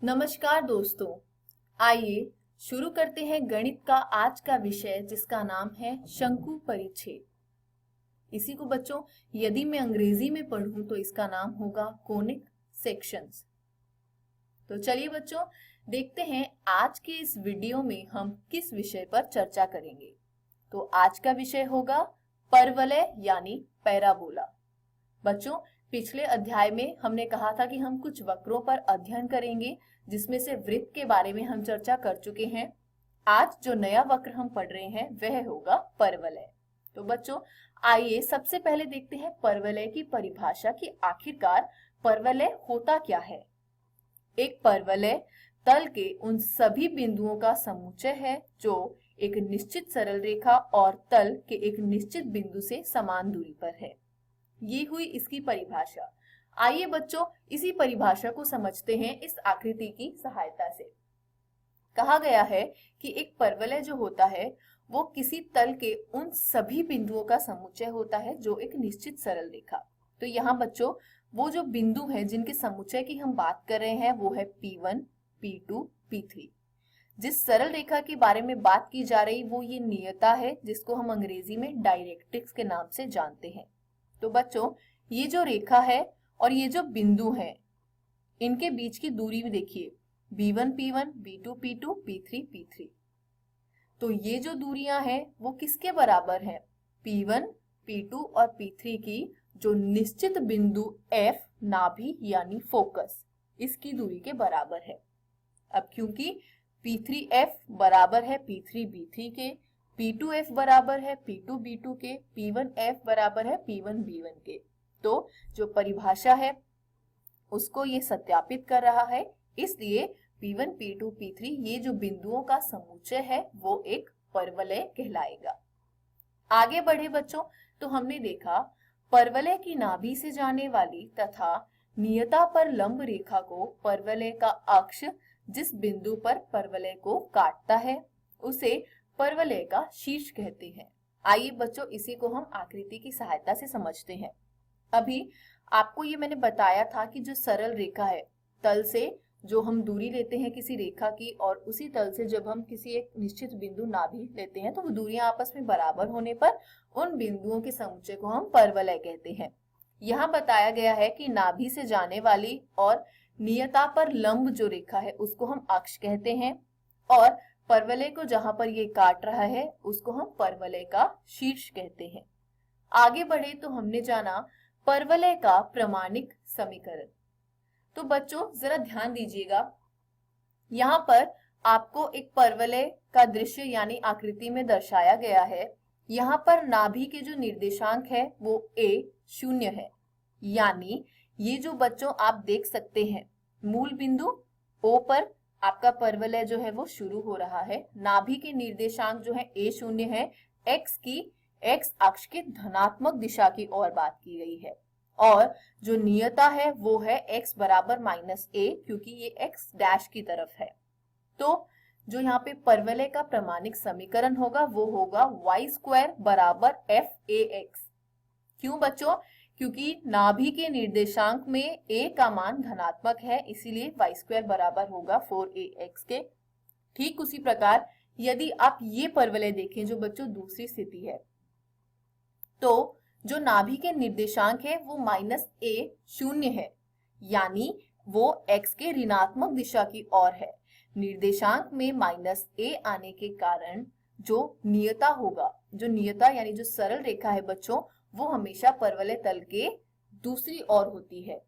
नमस्कार दोस्तों, आइए शुरू करते हैं गणित का आज का विषय जिसका नाम है शंकु परिच्छेद। इसी को बच्चों यदि मैं अंग्रेजी में पढ़ूं तो इसका नाम होगा कोनिक सेक्शंस। तो चलिए बच्चों देखते हैं आज के इस वीडियो में हम किस विषय पर चर्चा करेंगे। तो आज का विषय होगा परवलय यानी पैराबोला। बच्चों पिछले अध्याय में हमने कहा था कि हम कुछ वक्रों पर अध्ययन करेंगे जिसमें से वृत्त के बारे में हम चर्चा कर चुके हैं। आज जो नया वक्र हम पढ़ रहे हैं वह होगा परवलय। तो बच्चों आइए सबसे पहले देखते हैं परवलय की परिभाषा कि आखिरकार परवलय होता क्या है। एक परवलय तल के उन सभी बिंदुओं का समुच्चय है जो एक निश्चित सरल रेखा और तल के एक निश्चित बिंदु से समान दूरी पर है। ये हुई इसकी परिभाषा। आइए बच्चों इसी परिभाषा को समझते हैं इस आकृति की सहायता से। कहा गया है कि एक परवलय जो होता है वो किसी तल के उन सभी बिंदुओं का समुच्चय होता है जो एक निश्चित सरल रेखा। तो यहाँ बच्चों वो जो बिंदु हैं जिनके समुच्चय की हम बात कर रहे हैं वो है P1, P2, P3। जिस सरल रेखा के बारे में बात की जा रही वो ये नियता है जिसको हम अंग्रेजी में डायरेक्ट्रिक्स के नाम से जानते हैं। तो बच्चों ये जो रेखा है और ये जो बिंदु है इनके बीच की दूरी भी देखिए B1 P1, B2 P2, P3 P3। तो ये जो दूरियां हैं वो किसके बराबर हैं? P1, P2 और P3 की जो निश्चित बिंदु F नाभि यानी फोकस इसकी दूरी के बराबर है। अब क्योंकि P3F बराबर है P3B3 के, P2F बराबर है P2B2 के, P1F बराबर है P1B1 के, तो जो परिभाषा है उसको ये सत्यापित कर रहा है। इसलिए P1, P2, P3 ये जो बिंदुओं का समुच्चय है वो एक परवलय कहलाएगा। आगे बढ़े बच्चों तो हमने देखा परवलय की नाभि से जाने वाली तथा नियता पर लंब रेखा को परवलय का अक्ष जिस बिंदु पर परवलय को काटता है उसे परवलय का शीर्ष कहते हैं। आइए बच्चों इसी को हम आकृति की सहायता से समझते हैं। अभी आपको ये मैंने बताया था कि जो सरल रेखा है तल से जो हम दूरी लेते हैं किसी रेखा की और उसी तल से जब हम किसी एक निश्चित बिंदु नाभि लेते हैं तो वो दूरियां आपस में बराबर होने पर उन बिंदुओं के समुच्चय को हम परवलय कहते हैं। यहाँ बताया गया है कि नाभि से जाने वाली और नियता पर लंब जो रेखा है उसको हम अक्ष कहते हैं और परवलय को जहां पर ये काट रहा है उसको हम परवलय का शीर्ष कहते हैं। आगे बढ़े तो हमने जाना परवलय का प्रमाणिक समीकरण। तो बच्चों जरा ध्यान दीजिएगा, यहाँ पर आपको एक परवलय का दृश्य यानी आकृति में दर्शाया गया है। यहाँ पर नाभि के जो निर्देशांक है वो A0 है, यानी ये जो बच्चों आप देख सकते हैं मूल बिंदु O पर आपका परवलय जो है वो शुरू हो रहा है। नाभि के निर्देशांक जो है A0 है, x अक्ष के धनात्मक दिशा की ओर बात की गई है और जो नियता है वो है x बराबर -a क्योंकि ये x डैश की तरफ है। तो जो यहाँ पे परवलय का प्रमाणिक समीकरण होगा वो होगा y² बराबर f(ax)। क्यों बच्चों? क्योंकि नाभि के निर्देशांक में a का मान धनात्मक है इसीलिए y² बराबर होगा 4ax के। ठीक उसी प्रकार यदि आप ये परवलय देखें जो बच्चों दूसरी स्थिति है तो जो नाभि के निर्देशांक है वो -a0 है, यानी वो x के ऋणात्मक दिशा की ओर है। निर्देशांक में -a आने के कारण जो नियता होगा, जो नियता यानी जो सरल रेखा है बच्चों वो हमेशा परवलय तल के दूसरी ओर होती है।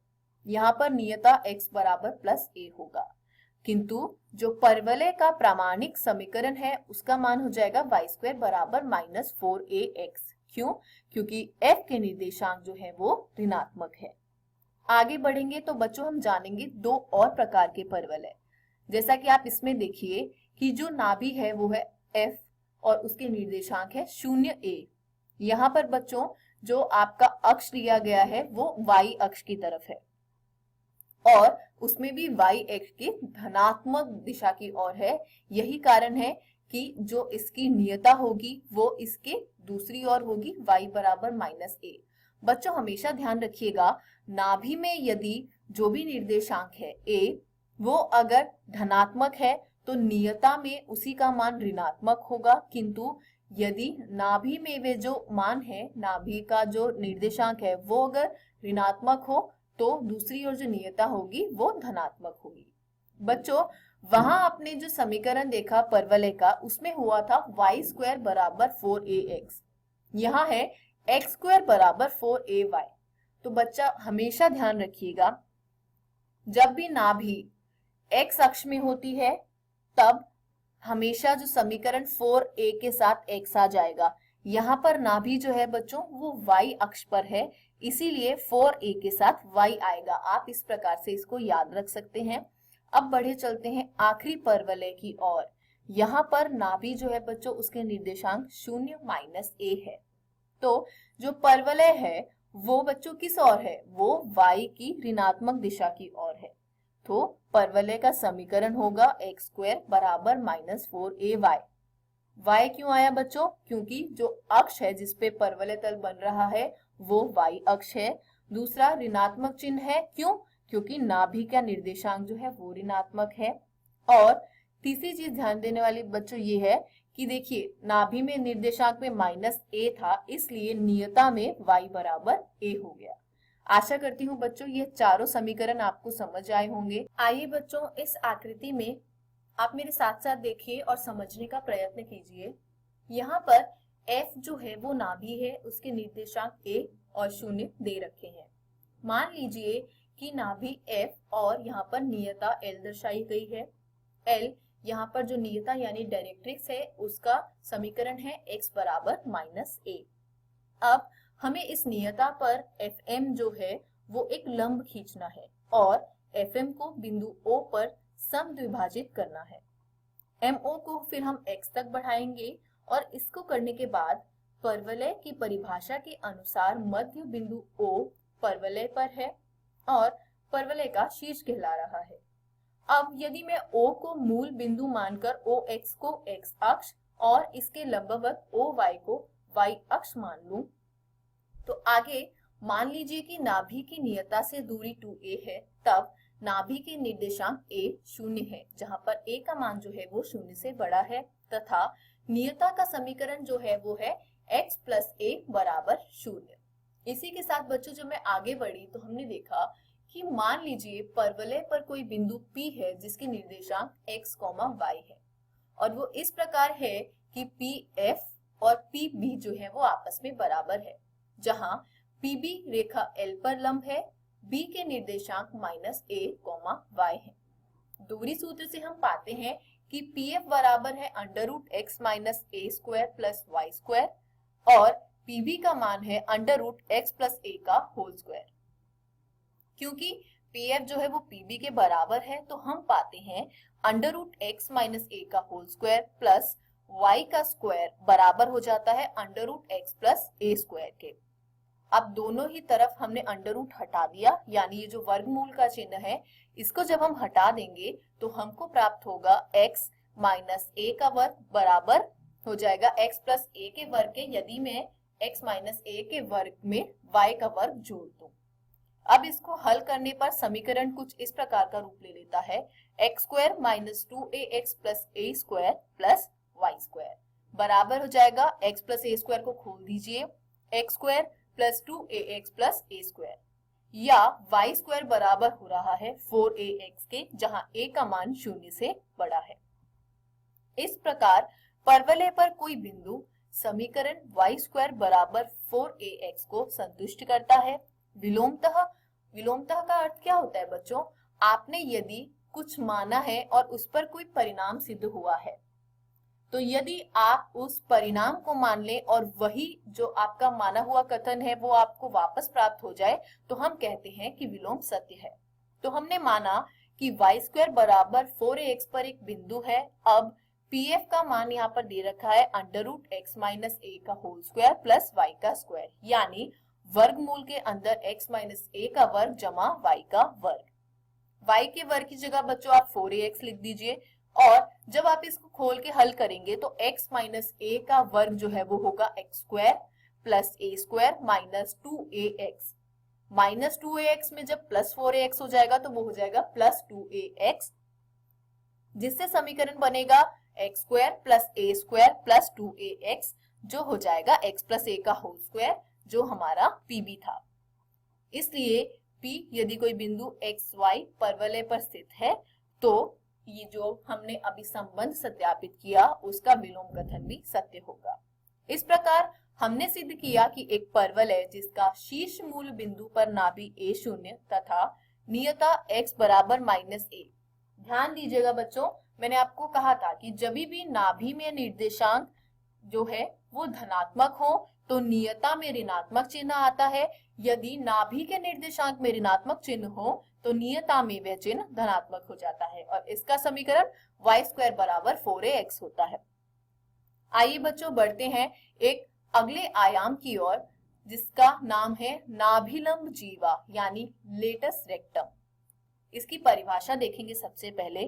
यहाँ पर नियता x बराबर +a होगा, किंतु जो परवलय का प्रामाणिक समीकरण है उसका मान हो जाएगा y² बराबर -4ax। क्यों? क्योंकि f के निर्देशांक जो है वो ऋणात्मक है। आगे बढ़ेंगे तो बच्चों हम जानेंगे दो और प्रकार के परवलय। जैसा कि आप इसमें देखिए कि जो नाभि है वो है f और उसके निर्देशांक है 0a। यहाँ पर बच्चों जो आपका अक्ष लिया गया है वो y अक्ष की तरफ है और उसमें भी y अक्ष की धनात्मक दिशा की ओर है। यही कारण है कि जो इसकी नियता होगी वो इसके दूसरी ओर होगी y बराबर -a। बच्चों हमेशा ध्यान रखिएगा नाभि में यदि जो भी निर्देशांक है a वो अगर धनात्मक है तो नियता में उसी का मान ऋणात्मक होगा, किंतु यदि नाभि में वे जो मान है, नाभि का जो निर्देशांक है वो अगर ऋणात्मक हो तो दूसरी ओर जो नियता होगी वो धनात्मक होगी। बच्चों, वहां आपने जो समीकरण देखा परवलय का, उसमें हुआ था y स्क्वायर बराबर 4ax, यहाँ है x स्क्वायर बराबर 4ay। तो बच्चा हमेशा ध्यान रखिएगा, जब भी नाभि x अक्ष में होती है तब हमेशा जो समीकरण 4a के साथ x आ जाएगा। यहाँ पर नाभि जो है बच्चों वो y अक्ष पर है, इसीलिए 4a के साथ y आएगा। आप इस प्रकार से इसको याद रख सकते हैं। अब बढ़े चलते हैं आखिरी परवलय की ओर। यहाँ पर नाभि जो है बच्चों उसके निर्देशांक 0 माइनस a है। तो जो परवलय है वो बच्चों किस ओर है, वो y की ऋणात्मक दिशा की ओर है। तो परवलय का समीकरण होगा x स्क्वायर बराबर -4ay। y क्यों आया बच्चों, क्योंकि जो अक्ष है जिसपे परवलय तल बन रहा है वो y अक्ष है। दूसरा ऋणात्मक चिन्ह है, क्यों, क्योंकि नाभि का निर्देशांक जो है वो ऋणात्मक है। और तीसरी चीज ध्यान देने वाली बच्चों ये है कि देखिए नाभि में निर्देशांक में -a था, इसलिए नियता में y बराबर a हो गया। आशा करती हूँ बच्चों ये चारों समीकरण आपको समझ आए होंगे। आइए बच्चों इस आकृति में आप मेरे साथ साथ देखिए और समझने का प्रयत्न कीजिए। यहाँ पर f जो है वो नाभि है, उसके निर्देशांक a और 0 दे रखे हैं। मान लीजिए कि नाभि f और यहाँ पर नियता l दर्शाई गई है। l यहाँ पर जो नियता यानी डायरेक्ट्रिक्स है उसका समीकरण है x बराबर -a। अब हमें इस नियता पर fm जो है वो एक लंब खींचना है और fm को बिंदु O पर समद्विभाजित करना है। mo को फिर हम x तक बढ़ाएंगे और इसको करने के बाद परवलय की परिभाषा के अनुसार मध्य बिंदु O परवलय पर है और परवलय का शीर्ष कहला रहा है। अब यदि मैं O को मूल बिंदु मानकर OX को x अक्ष और इसके लंबवत OY को y अक्ष मान लूं, तो आगे मान लीजिए कि नाभि की नियता से दूरी 2a है, तब नाभि के निर्देशांक a 0 है, जहां पर a का मान जो है वो 0 से बड़ा है, तथा नियता का समीकरण जो है वो है x प्लस a बराबर 0। इसी के साथ बच्चों जब मैं आगे बढ़ी तो हमने देखा कि मान लीजिए परवलय पर कोई बिंदु P है जिसके निर्देशांक x, y है और वो इस प्रकार है कि PF और PB जो है वो आपस में बराबर है, जहां PB रेखा L पर लंब है, B के निर्देशांक -a, y है। दूरी सूत्र से हम पाते हैं कि PF बराबर है √x minus a square plus y square और PB का मान है √x प्लस a का होल स्क्वायर। क्योंकि PF जो है वो PB के बराबर है तो हम पाते हैं √x माइनस a का होल स्क्वायर प्लस y का स्क्वायर बराबर हो जाता है √x प्लस a स्क्वायर के। अब दोनों ही तरफ हमने अंडर हटा दिया, यानी ये जो वर्गमूल का चिन्ह है इसको जब हम हटा देंगे तो हमको प्राप्त होगा x माइनस a का वर्ग बराबर हो जाएगा x प्लस a के वर्ग के, यदि मैं x माइनस a के वर्ग में y का वर्ग जोड़ दूं। अब इसको हल करने पर समीकरण कुछ इस प्रकार का रूप ले लेता है x square minus 2ax plus a square plus y square बराबर हो जाएगा x प्लस a स्क्वायर को खोल दीजिए, x square plus 2ax plus a square, या y स्क्वायर बराबर हो रहा है 4ax के, जहां a का मान 0 से बड़ा है। इस प्रकार परवलय पर कोई बिंदु समीकरण y स्क्वायर बराबर 4ax को संतुष्ट करता है। विलोमतः का अर्थ क्या होता है बच्चों, आपने यदि कुछ माना है और उस पर कोई परिणाम सिद्ध हुआ है, तो यदि आप उस परिणाम को मान लें और वही जो आपका माना हुआ कथन है वो आपको वापस प्राप्त हो जाए तो हम कहते हैं कि विलोम सत्य है। तो हमने माना कि y स्क्वायर बराबर 4ax पर एक बिंदु है। अब PF का मान यहाँ पर दे रखा है √x माइनस a का होल स्क्वायर प्लस y का स्क्वायर, यानी वर्गमूल के अंदर x माइनस a का वर्ग जमा y का वर्ग। y के वर्ग की जगह बच्चों आप 4ax लिख दीजिए और जब आप इसको खोल के हल करेंगे तो x माइनस a का वर्ग जो है वो होगा x square plus a square minus 2ax -2ax में जब +4ax हो जाएगा तो वो हो जाएगा +2ax, जिससे समीकरण बनेगा x² + a² + 2ax, जो हो जाएगा x + a का होल स्क्वायर, जो हमारा PB था। इसलिए P यदि कोई बिंदु XY परवलय पर स्थित है तो ये जो हमने अभी संबंध सत्यापित किया उसका विलोम कथन भी सत्य होगा। इस प्रकार हमने सिद्ध किया कि एक परवलय जिसका शीर्ष मूल बिंदु पर नाभि A0 तथा नियता x बराबर -a। ध्यान दीजिएगा बच्चों, मैंने आपको कहा था कि जब भी नाभि में निर्देशांक जो है वो धनात्मक हो तो नियता में ऋणात्मक चिन्ह आता है, यदि नाभि के निर्देशांक में ऋणात्मक चिन्ह हो तो नियता में वह चिन्ह धनात्मक हो जाता है और इसका समीकरण y² बराबर 4ax होता है। आइए बच्चों बढ़ते हैं एक अगले आयाम की ओर, जिसका नाम है नाभिलंब जीवा यानी लेटस रेक्टम। इसकी परिभाषा देखेंगे। सबसे पहले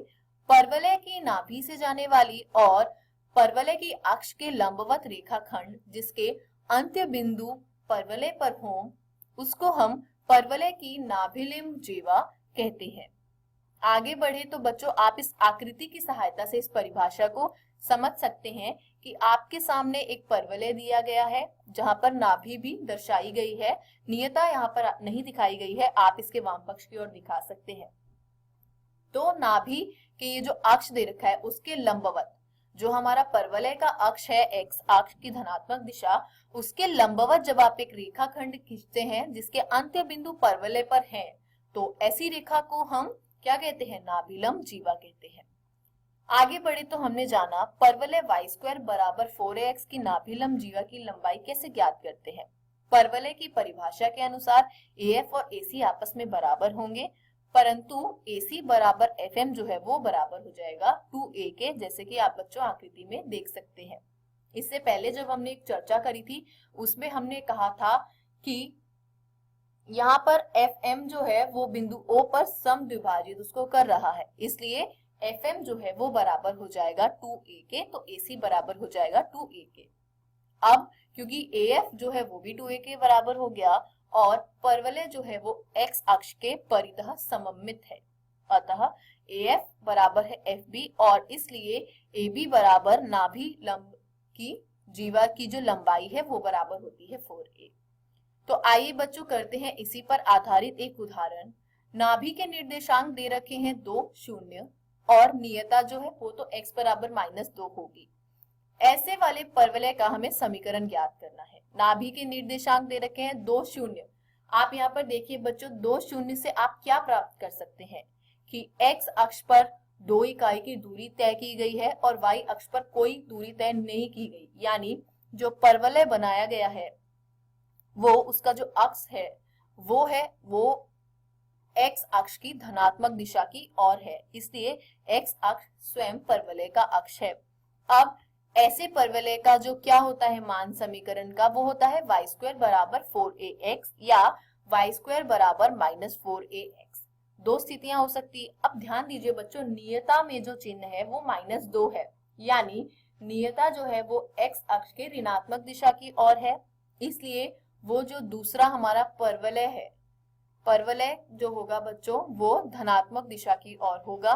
परवलय की नाभि से जाने वाली और परवलय की अक्ष के लंबवत रेखाखंड जिसके अंत्य बिंदु परवलय पर हो उसको हम परवलय की नाभिलंब जीवा कहते हैं। आगे बढ़े तो बच्चों आप इस आकृति की सहायता से इस परिभाषा को समझ सकते हैं कि आपके सामने एक परवलय दिया गया है जहां पर नाभि भी दर्शाई गई है, नियता यहाँ पर नहीं दिखाई गई है, आप इसके वाम पक्ष की ओर दिखा सकते हैं। तो नाभि के ये जो अक्ष दे रखा है उसके लंबवत, जो हमारा परवलय का अक्ष है x अक्ष की धनात्मक दिशा, उसके लंबवत जब आप एक रेखाखंड खींचते हैं जिसके अंत्य बिंदु परवलय पर है तो ऐसी रेखा को हम क्या कहते हैं? नाभिलंब जीवा कहते हैं। आगे बढ़े तो हमने जाना परवलय y² बराबर 4ax की नाभिलंब जीवा की लंबाई कैसे ज्ञात करते हैं। परवलय की परिभाषा के अनुसार AF और AC आपस में बराबर होंगे, परंतु AC बराबर FM जो है वो बराबर हो जाएगा 2a के, जैसे कि आप बच्चों आकृति में देख सकते हैं। इससे पहले जब हमने एक चर्चा करी थी उसमें हमने कहा था कि यहाँ पर FM जो है वो बिंदु O पर समद्विभाजित उसको कर रहा है, इसलिए FM जो है वो बराबर हो जाएगा 2a के, तो AC बराबर हो जाएगा 2a के। अब क्योंकि AF जो है वो भी 2a के बराबर हो गया और परवलय जो है वो x अक्ष के परितः सममित है, अतः AF बराबर है FB और इसलिए AB बराबर नाभिलंब की जीवा की जो लंबाई है वो बराबर होती है 4a। तो आइए बच्चों करते हैं इसी पर आधारित एक उदाहरण। नाभि के निर्देशांक दे रखे हैं 2, 0 और नियता जो है वो तो x बराबर -2 होगी। ऐसे वाले परवलय का हमें समीकरण ज्ञात करना है। नाभि के निर्देशांक दे रखे हैं 2, 0। आप यहाँ पर देखिए बच्चों 2, 0 से आप क्या प्राप्त कर सकते हैं कि x अक्ष पर 2 इकाई की दूरी तय की गई है और y अक्ष पर कोई दूरी तय नहीं की गई, यानी जो परवलय बनाया गया है वो उसका जो अक्ष है वो x अक्ष की धनात्मक दिशा की ओर है, इसलिए x अक्ष स्वयं परवलय का अक्ष है। अब ऐसे परवलय का जो क्या होता है मान समीकरण का, वो होता है y² बराबर 4ax या y² बराबर -4ax। दो स्थितियां हो सकती है। अब ध्यान दीजिए बच्चों, नियता में जो चिन्ह है वो -2 है, यानी नियता जो है वो x अक्ष के ऋणात्मक दिशा की ओर है, इसलिए वो जो दूसरा हमारा परवलय है, परवलय जो होगा बच्चों वो धनात्मक दिशा की ओर होगा।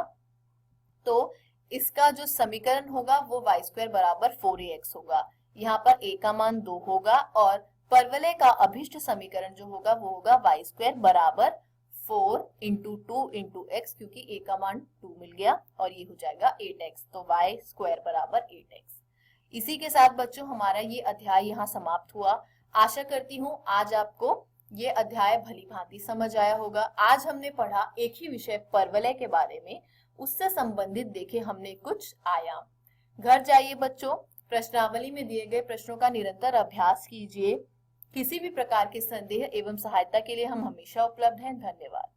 तो इसका जो समीकरण होगा वो y² बराबर 4ax होगा। यहाँ पर a का मान 2 होगा और परवलय का अभिष्ट समीकरण जो होगा वो होगा y² बराबर 4 × 2 × x, क्योंकि a का मान 2 मिल गया और ये हो जाएगा 8x, तो y² बराबर 8x। इसी के साथ बच्चों हमारा ये अध्याय यहाँ समाप्त हुआ। आशा करती हूँ आज आपको ये अध्याय भली भांति समझ आया होगा। आज हमने पढ़ा एक ही विषय परवलय के बारे में, उससे संबंधित देखे हमने कुछ आयाम। घर जाइए बच्चों, प्रश्नावली में दिए गए प्रश्नों का निरंतर अभ्यास कीजिए। किसी भी प्रकार के संदेह एवं सहायता के लिए हम हमेशा उपलब्ध हैं। धन्यवाद।